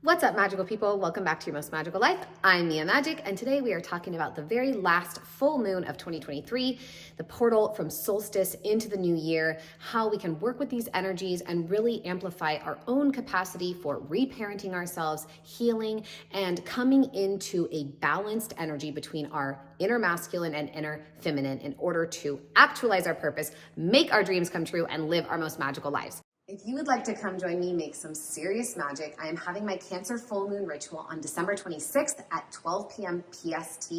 What's up, magical people? Welcome back to Your Most Magical Life. I'm Mia Magik, and today we are talking about the very last full moon of 2023, the portal from solstice into the new year, how we can work with these energies and really amplify our own capacity for reparenting ourselves, healing, and coming into a balanced energy between our inner masculine and inner feminine in order to actualize our purpose, make our dreams come true, and live our most magical lives. If you would like to come join me make some serious magic, I am having my Cancer full moon ritual on December 26th at 12 p.m. PST.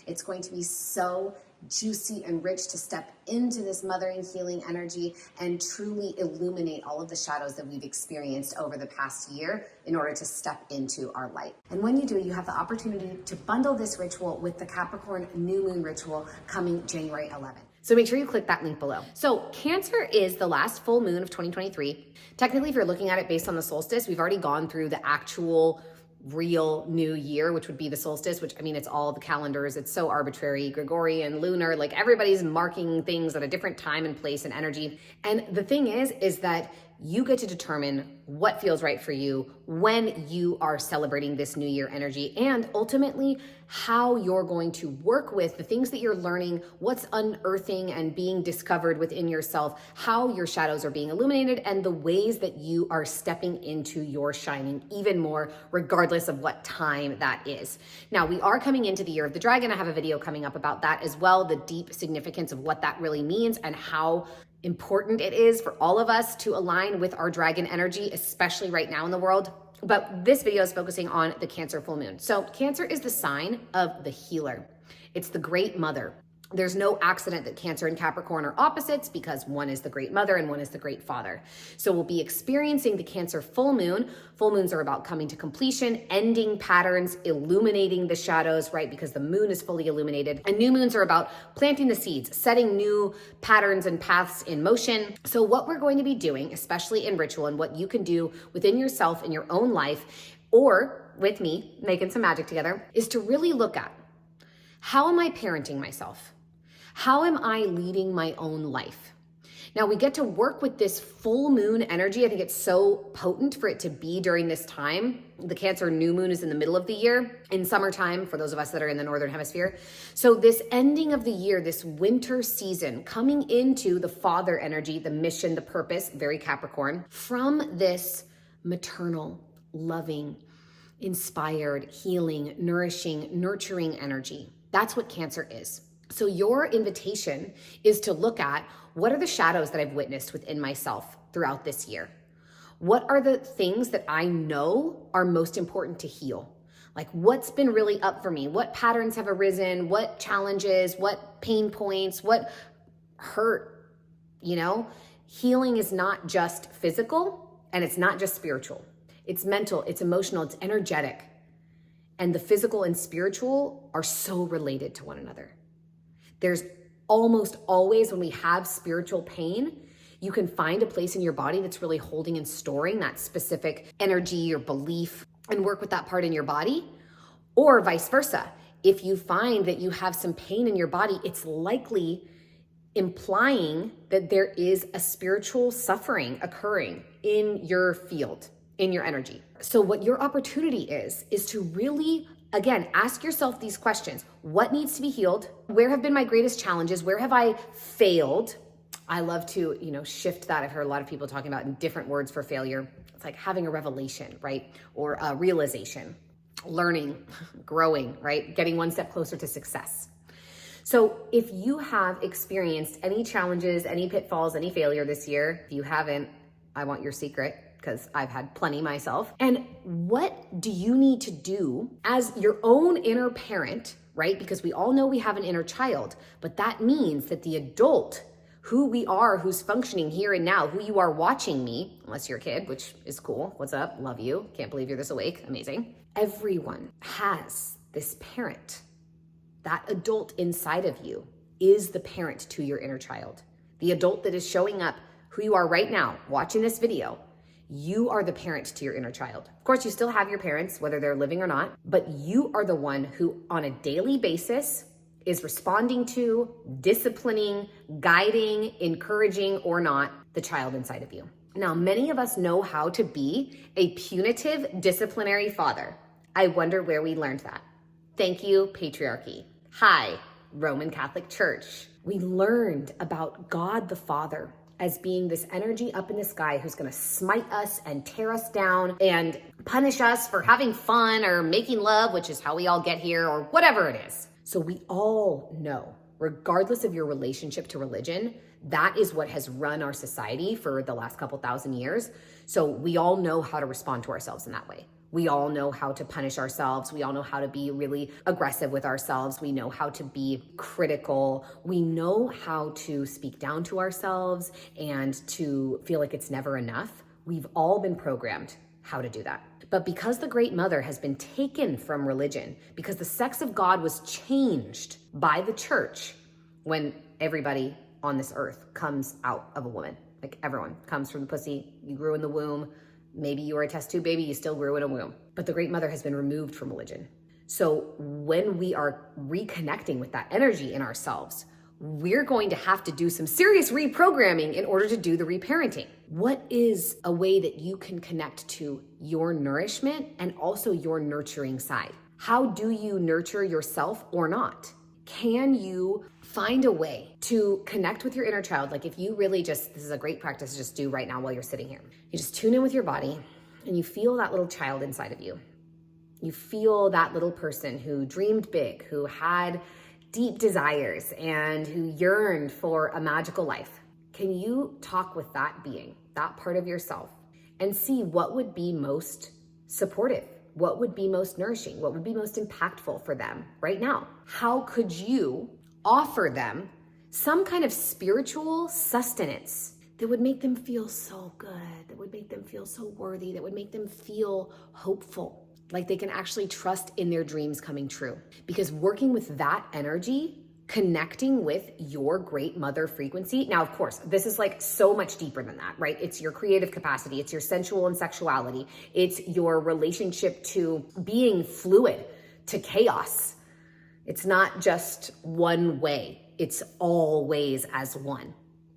It's going to be so juicy and rich to step into this mothering healing energy and truly illuminate all of the shadows that we've experienced over the past year in order to step into our light. And when you do, you have the opportunity to bundle this ritual with the Capricorn new moon ritual coming January 11th. So make sure you click that link below. So Cancer is the last full moon of 2023. Technically, if you're looking at it based on the solstice, we've already gone through the actual real new year, which would be the solstice, which, I mean, it's all the calendars. It's so arbitrary, Gregorian, lunar, like everybody's marking things at a different time and place and energy. And the thing is that you get to determine what feels right for you when you are celebrating this new year energy, and ultimately how you're going to work with the things that you're learning, what's unearthing and being discovered within yourself, how your shadows are being illuminated, and the ways that you are stepping into your shining even more, regardless of what time that is. Now, we are coming into the year of the dragon. I have a video coming up about that as well, the deep significance of what that really means and how important it is for all of us to align with our dragon energy, especially right now in the world. But this video is focusing on the Cancer full moon. So Cancer is the sign of the healer. It's the great mother. There's no accident that Cancer and Capricorn are opposites because one is the great mother and one is the great father. So we'll be experiencing the Cancer full moon. Full moons are about coming to completion, ending patterns, illuminating the shadows, right? Because the moon is fully illuminated. And new moons are about planting the seeds, setting new patterns and paths in motion. So what we're going to be doing, especially in ritual and what you can do within yourself in your own life, or with me, making some magic together, is to really look at, how am I parenting myself? How am I leading my own life? Now, we get to work with this full moon energy. I think it's so potent for it to be during this time. The Cancer new moon is in the middle of the year, in summertime, for those of us that are in the Northern Hemisphere. So this ending of the year, this winter season, coming into the father energy, the mission, the purpose, very Capricorn, from this maternal, loving, inspired, healing, nourishing, nurturing energy. That's what Cancer is. So your invitation is to look at, what are the shadows that I've witnessed within myself throughout this year? What are the things that I know are most important to heal? Like, what's been really up for me? What patterns have arisen? What challenges? What pain points? What hurt? You know, healing is not just physical and it's not just spiritual. It's mental, it's emotional, it's energetic. And the physical and spiritual are so related to one another. There's almost always, when we have spiritual pain, you can find a place in your body that's really holding and storing that specific energy or belief and work with that part in your body. Or vice versa. If you find that you have some pain in your body, it's likely implying that there is a spiritual suffering occurring in your field, in your energy. So what your opportunity is to really, again, ask yourself these questions. What needs to be healed? Where have been my greatest challenges? Where have I failed? I love to, shift that. I've heard a lot of people talking about in different words for failure. It's like having a revelation, right? Or a realization, learning, growing, right? Getting one step closer to success. So if you have experienced any challenges, any pitfalls, any failure this year, if you haven't, I want your secret, because I've had plenty myself. And what do you need to do as your own inner parent, right? Because we all know we have an inner child, but that means that the adult, who we are, who's functioning here and now, who you are watching me, unless you're a kid, which is cool. What's up? Love you. Can't believe you're this awake. Amazing. Everyone has this parent. That adult inside of you is the parent to your inner child. The adult that is showing up, who you are right now, watching this video, you are the parent to your inner child. Of course, you still have your parents, whether they're living or not, but you are the one who on a daily basis is responding to, disciplining, guiding, encouraging or not the child inside of you. Now, many of us know how to be a punitive disciplinary father. I wonder where we learned that. Thank you, patriarchy. Hi, Roman Catholic Church. We learned about God the Father as being this energy up in the sky who's gonna smite us and tear us down and punish us for having fun or making love, which is how we all get here, or whatever it is. So we all know, regardless of your relationship to religion, that is what has run our society for the last couple thousand years. So we all know how to respond to ourselves in that way. We all know how to punish ourselves. We all know how to be really aggressive with ourselves. We know how to be critical. We know how to speak down to ourselves and to feel like it's never enough. We've all been programmed how to do that. But because the Great Mother has been taken from religion, because the sex of God was changed by the church when everybody on this earth comes out of a woman, like everyone comes from the pussy, you grew in the womb, maybe you were a test tube baby, you still grew in a womb. But the Great Mother has been removed from religion. So when we are reconnecting with that energy in ourselves, we're going to have to do some serious reprogramming in order to do the reparenting. What is a way that you can connect to your nourishment and also your nurturing side? How do you nurture yourself or not? Can you find a way to connect with your inner child? Like if you really just, this is a great practice to just do right now while you're sitting here. You just tune in with your body and you feel that little child inside of you. You feel that little person who dreamed big, who had deep desires and who yearned for a magical life. Can you talk with that being, that part of yourself, and see what would be most supportive? What would be most nourishing? What would be most impactful for them right now? How could you offer them some kind of spiritual sustenance that would make them feel so good, that would make them feel so worthy, that would make them feel hopeful, like they can actually trust in their dreams coming true? Because working with that energy, connecting with your Great Mother frequency. Now, of course, this is like so much deeper than that, right? It's your creative capacity. It's your sensual and sexuality. It's your relationship to being fluid, to chaos. It's not just one way. It's all ways as one.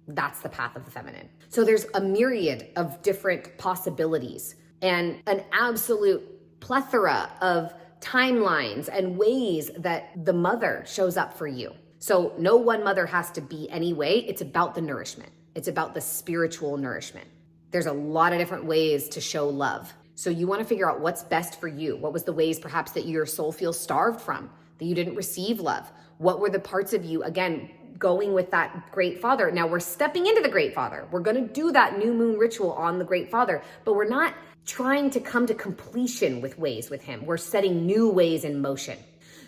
That's the path of the feminine. So there's a myriad of different possibilities and an absolute plethora of timelines and ways that the mother shows up for you. So no one mother has to be any way. It's about the nourishment. It's about the spiritual nourishment. There's a lot of different ways to show love. So you want to figure out what's best for you. What was the ways perhaps that your soul feels starved from, that you didn't receive love? What were the parts of you, again, going with that Great Father? Now we're stepping into the Great Father. We're going to do that new moon ritual on the Great Father, but we're not trying to come to completion with ways with him. We're setting new ways in motion.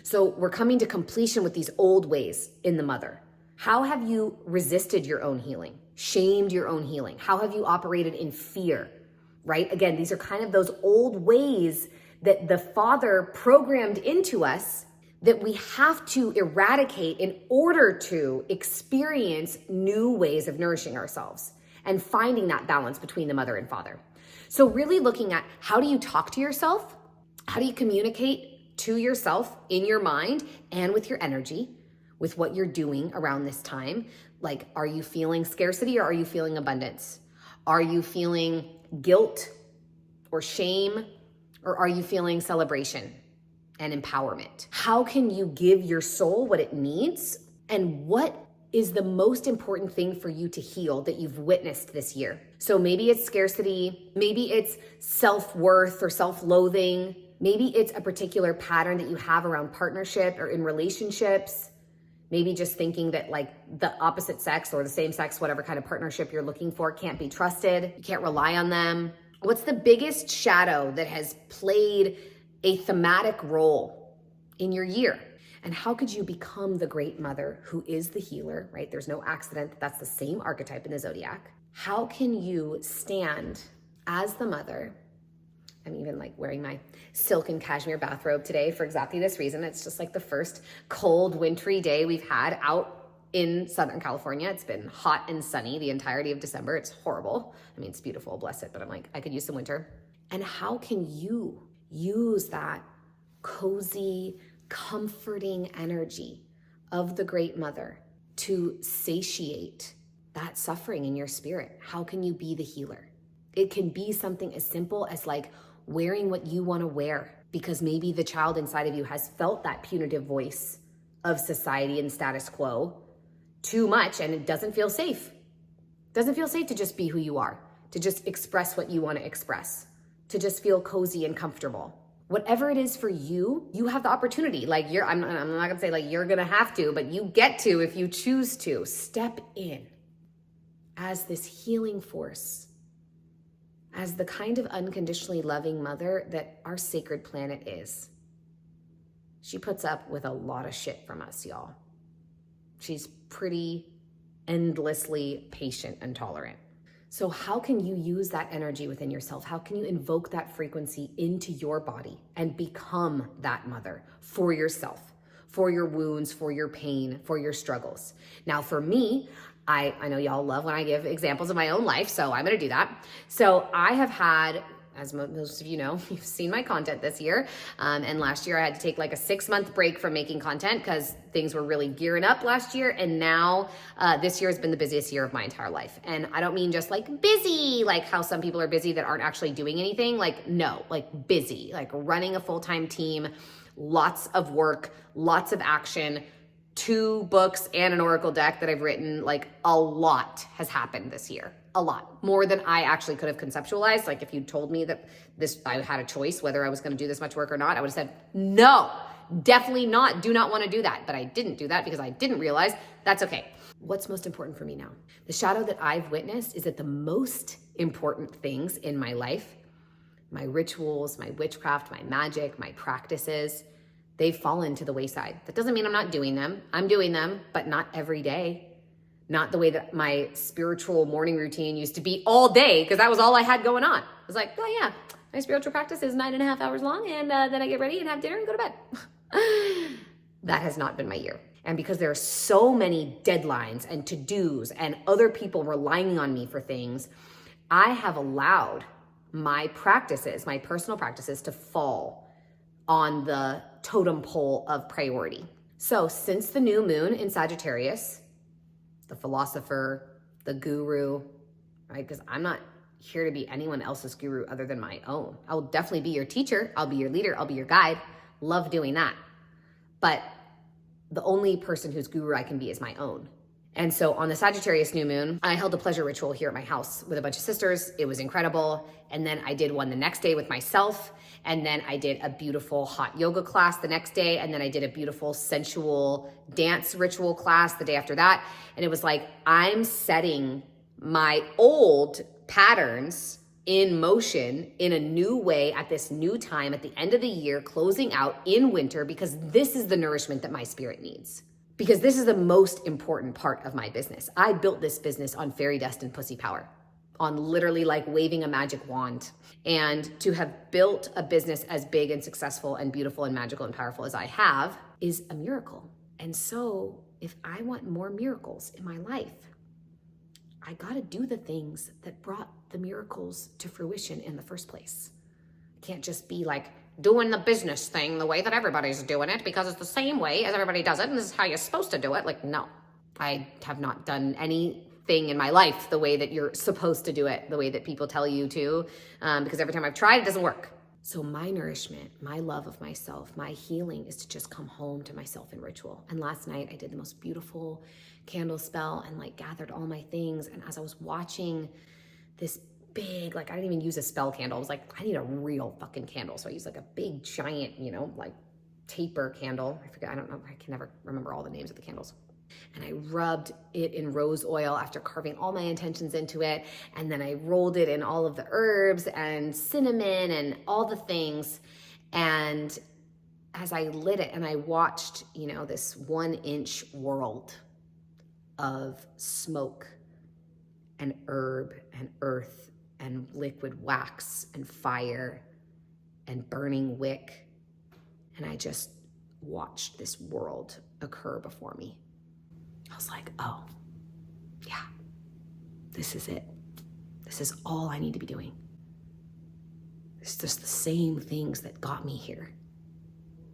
So we're coming to completion with these old ways in the mother. How have you resisted your own healing, shamed your own healing? How have you operated in fear, right? Again, these are kind of those old ways that the Father programmed into us that we have to eradicate in order to experience new ways of nourishing ourselves and finding that balance between the mother and father. So really looking at how do you talk to yourself? How do you communicate to yourself in your mind and with your energy, with what you're doing around this time? Like, are you feeling scarcity or are you feeling abundance? Are you feeling guilt or shame, or are you feeling celebration and empowerment? How can you give your soul what it needs? And what is the most important thing for you to heal that you've witnessed this year? So maybe it's scarcity, maybe it's self-worth or self-loathing, maybe it's a particular pattern that you have around partnership or in relationships. Maybe just thinking that like the opposite sex or the same sex, whatever kind of partnership you're looking for, can't be trusted. You can't rely on them. What's the biggest shadow that has played a thematic role in your year? And how could you become the Great Mother who is the healer, right? There's no accident that that's the same archetype in the zodiac. How can you stand as the mother? I'm even like wearing my silk and cashmere bathrobe today for exactly this reason. It's just like the first cold, wintry day we've had out in Southern California. It's been hot and sunny the entirety of December. It's horrible. I mean, it's beautiful, bless it, but I'm like, I could use some winter. And how can you use that cozy, comforting energy of the Great Mother to satiate that suffering in your spirit? How can you be the healer? It can be something as simple as like wearing what you want to wear, because maybe the child inside of you has felt that punitive voice of society and status quo too much, and it doesn't feel safe. It doesn't feel safe to just be who you are, to just express what you want to express, to just feel cozy and comfortable. Whatever it is for you, you have the opportunity. Like I'm not gonna say like you're gonna have to, but you get to if you choose to. Step in as this healing force, as the kind of unconditionally loving mother that our sacred planet is. She puts up with a lot of shit from us, y'all. She's pretty endlessly patient and tolerant. So how can you use that energy within yourself? How can you invoke that frequency into your body and become that mother for yourself, for your wounds, for your pain, for your struggles? Now, for me, I know y'all love when I give examples of my own life, so I'm gonna do that. So I have had, as most of you know, you've seen my content this year. And last year I had to take like a 6-month break from making content because things were really gearing up last year. And now this year has been the busiest year of my entire life. And I don't mean just like busy, like how some people are busy that aren't actually doing anything. Like, no, like busy, like running a full-time team, lots of work, lots of action, 2 books and an oracle deck that I've written. Like a lot has happened this year. A lot more than I actually could have conceptualized. Like if you told me that I had a choice whether I was going to do this much work or not, I would have said, no, definitely not. Do not want to do that. But I didn't do that because I didn't realize. That's okay. What's most important for me now? The shadow that I've witnessed is that the most important things in my life, my rituals, my witchcraft, my magic, my practices, they've fallen to the wayside. That doesn't mean I'm not doing them. I'm doing them, but not every day. Not the way that my spiritual morning routine used to be all day, because that was all I had going on. I was like, oh yeah, my spiritual practice is 9.5 hours long, and then I get ready and have dinner and go to bed. That has not been my year. And because there are so many deadlines and to-dos and other people relying on me for things, I have allowed my practices, my personal practices, to fall on the totem pole of priority. So since the new moon in Sagittarius, the philosopher, the guru, right? Because I'm not here to be anyone else's guru other than my own. I will definitely be your teacher. I'll be your leader. I'll be your guide. Love doing that. But the only person whose guru I can be is my own. And so on the Sagittarius new moon, I held a pleasure ritual here at my house with a bunch of sisters. It was incredible. And then I did one the next day with myself. And then I did a beautiful hot yoga class the next day. And then I did a beautiful sensual dance ritual class the day after that. And it was like, I'm setting my old patterns in motion in a new way at this new time at the end of the year, closing out in winter, because this is the nourishment that my spirit needs. Because this is the most important part of my business. I built this business on fairy dust and pussy power, on literally like waving a magic wand. And to have built a business as big and successful and beautiful and magical and powerful as I have is a miracle. And so if I want more miracles in my life, I gotta do the things that brought the miracles to fruition in the first place. I can't just be like doing the business thing the way that everybody's doing it because it's the same way as everybody does it and this is how you're supposed to do it. Like, no, I have not done anything in my life the way that you're supposed to do it, the way that people tell you to, because every time I've tried, it doesn't work. So my nourishment, my love of myself, my healing is to just come home to myself in ritual. And last night I did the most beautiful candle spell and like gathered all my things. And as I was watching this big, like I didn't even use a spell candle. I was like, I need a real fucking candle. So I used like a big giant, like taper candle. I forget, I don't know, I can never remember all the names of the candles. And I rubbed it in rose oil after carving all my intentions into it. And then I rolled it in all of the herbs and cinnamon and all the things. And as I lit it and I watched, this 1-inch world of smoke and herb and earth and liquid wax and fire and burning wick. And I just watched this world occur before me. I was like, oh, yeah, this is it. This is all I need to be doing. It's just the same things that got me here.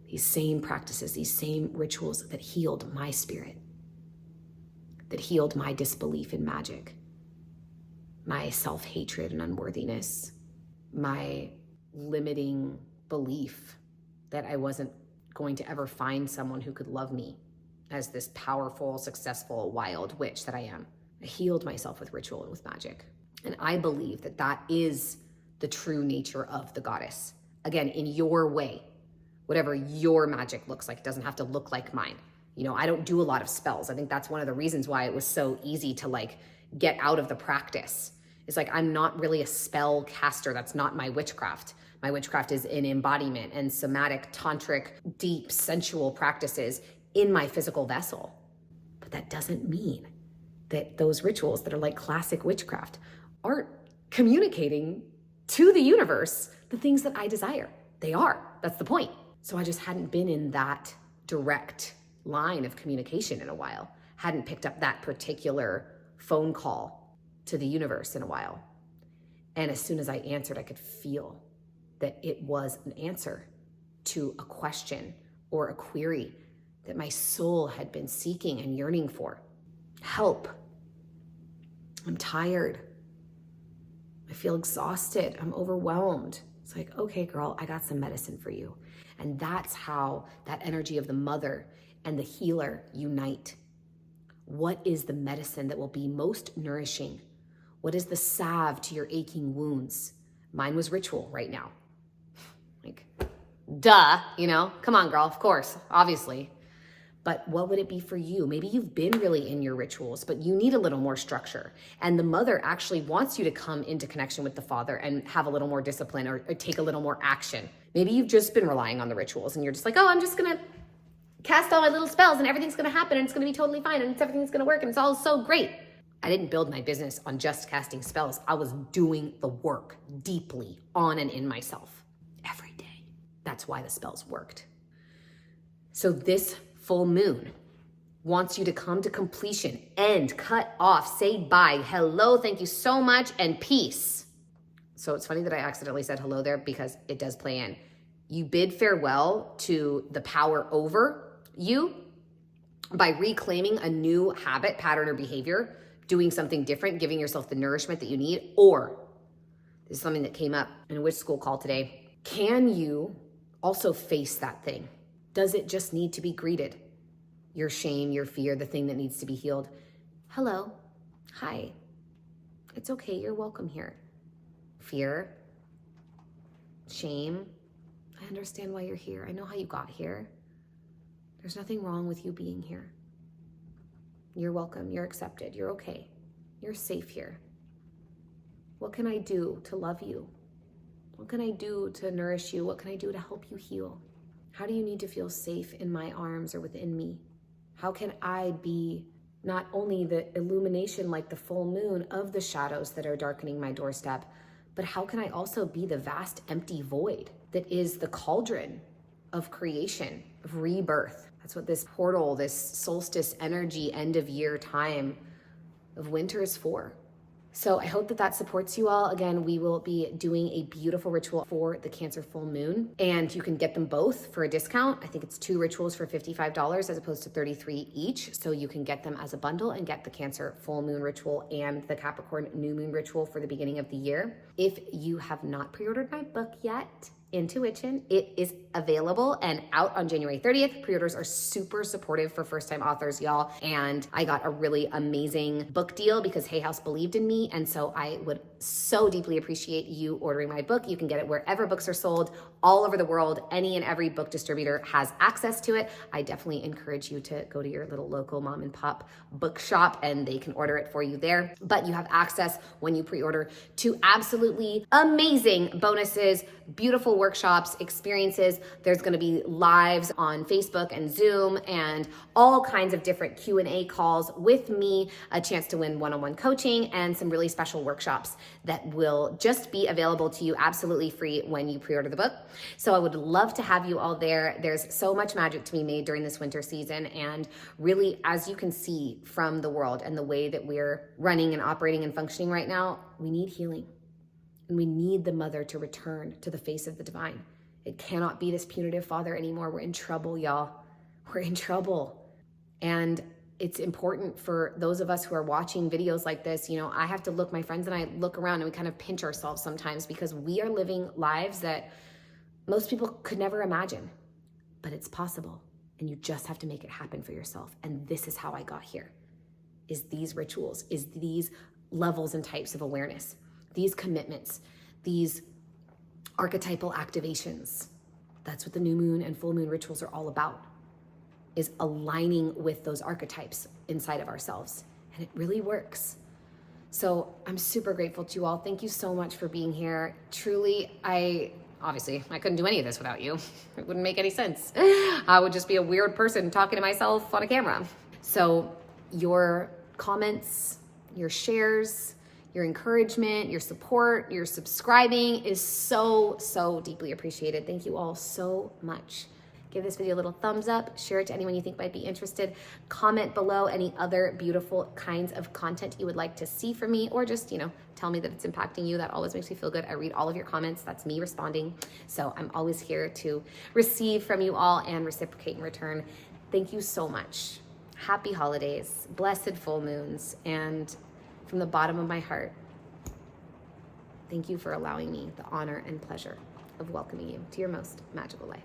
These same practices, these same rituals that healed my spirit, that healed my disbelief in magic, my self-hatred and unworthiness, my limiting belief that I wasn't going to ever find someone who could love me as this powerful, successful, wild witch that I am. I healed myself with ritual and with magic. And I believe that that is the true nature of the goddess. Again, in your way, whatever your magic looks like. It doesn't have to look like mine. You know, I don't do a lot of spells. I think that's one of the reasons why it was so easy to like get out of the practice. It's like, I'm not really a spell caster. That's not my witchcraft. My witchcraft is in embodiment and somatic, tantric, deep, sensual practices in my physical vessel. But that doesn't mean that those rituals that are like classic witchcraft aren't communicating to the universe the things that I desire. They are. That's the point. So I just hadn't been in that direct line of communication in a while. Hadn't picked up that particular phone call to the universe in a while. And as soon as I answered, I could feel that it was an answer to a question or a query that my soul had been seeking and yearning for. Help. I'm tired. I feel exhausted. I'm overwhelmed. It's like, okay, girl, I got some medicine for you. And that's how that energy of the mother and the healer unite. What is the medicine that will be most nourishing? What is the salve to your aching wounds? Mine was ritual right now. Like, duh, you know? Come on, girl, of course, obviously. But what would it be for you? Maybe you've been really in your rituals, but you need a little more structure. And the mother actually wants you to come into connection with the father and have a little more discipline or take a little more action. Maybe you've just been relying on the rituals and you're just like, oh, I'm just gonna cast all my little spells and everything's gonna happen and it's gonna be totally fine and everything's gonna work and it's all so great. I didn't build my business on just casting spells. I was doing the work deeply on and in myself every day. That's why the spells worked. So this full moon wants you to come to completion, end, cut off, say bye, hello, thank you so much, and peace. So it's funny that I accidentally said hello there because it does play in. You bid farewell to the power over you by reclaiming a new habit, pattern, or behavior, doing something different, giving yourself the nourishment that you need, or this is something that came up in a witch school call today. Can you also face that thing? Does it just need to be greeted? Your shame, your fear, the thing that needs to be healed. Hello, hi, it's okay, you're welcome here. Fear, shame, I understand why you're here. I know how you got here. There's nothing wrong with you being here. You're welcome, you're accepted, you're okay. You're safe here. What can I do to love you? What can I do to nourish you? What can I do to help you heal? How do you need to feel safe in my arms or within me? How can I be not only the illumination like the full moon of the shadows that are darkening my doorstep, but how can I also be the vast empty void that is the cauldron of creation, of rebirth? That's what this portal, this solstice energy, end of year time of winter is for. So I hope that that supports you all. Again, we will be doing a beautiful ritual for the Cancer full moon, and you can get them both for a discount. I think it's 2 rituals for $55 as opposed to $33 each. So you can get them as a bundle and get the Cancer full moon ritual and the Capricorn new moon ritual for the beginning of the year. If you have not pre-ordered my book yet, Intuition, it is available and out on January 30th. Pre-orders are super supportive for first-time authors, y'all. And I got a really amazing book deal because Hay House believed in me. And so I would so deeply appreciate you ordering my book. You can get it wherever books are sold all over the world. Any and every book distributor has access to it. I definitely encourage you to go to your little local mom and pop bookshop and they can order it for you there. But you have access when you pre-order to absolutely amazing bonuses, beautiful workshops, experiences. There's going to be lives on Facebook and Zoom and all kinds of different Q&A calls with me, a chance to win one-on-one coaching, and some really special workshops that will just be available to you absolutely free when you pre-order the book. So I would love to have you all there. There's so much magic to be made during this winter season. And really, as you can see from the world and the way that we're running and operating and functioning right now, we need healing. And we need the mother to return to the face of the divine. It cannot be this punitive father anymore. We're in trouble, y'all. We're in trouble. And it's important for those of us who are watching videos like this. You know, I have to look, my friends and I look around and we kind of pinch ourselves sometimes because we are living lives that most people could never imagine, but it's possible. And you just have to make it happen for yourself. And this is how I got here, is these rituals, is these levels and types of awareness, these commitments, these archetypal activations. That's what the new moon and full moon rituals are all about, is aligning with those archetypes inside of ourselves. And it really works. So I'm super grateful to you all. Thank you so much for being here. Truly, I couldn't do any of this without you. It wouldn't make any sense. I would just be a weird person talking to myself on a camera. So your comments, your shares, your encouragement, your support, your subscribing is so, so deeply appreciated. Thank you all so much. Give this video a little thumbs up, share it to anyone you think might be interested. Comment below any other beautiful kinds of content you would like to see from me, or just, tell me that it's impacting you. That always makes me feel good. I read all of your comments. That's me responding. So I'm always here to receive from you all and reciprocate in return. Thank you so much. Happy holidays, blessed full moons, and from the bottom of my heart, thank you for allowing me the honor and pleasure of welcoming you to your most magical life.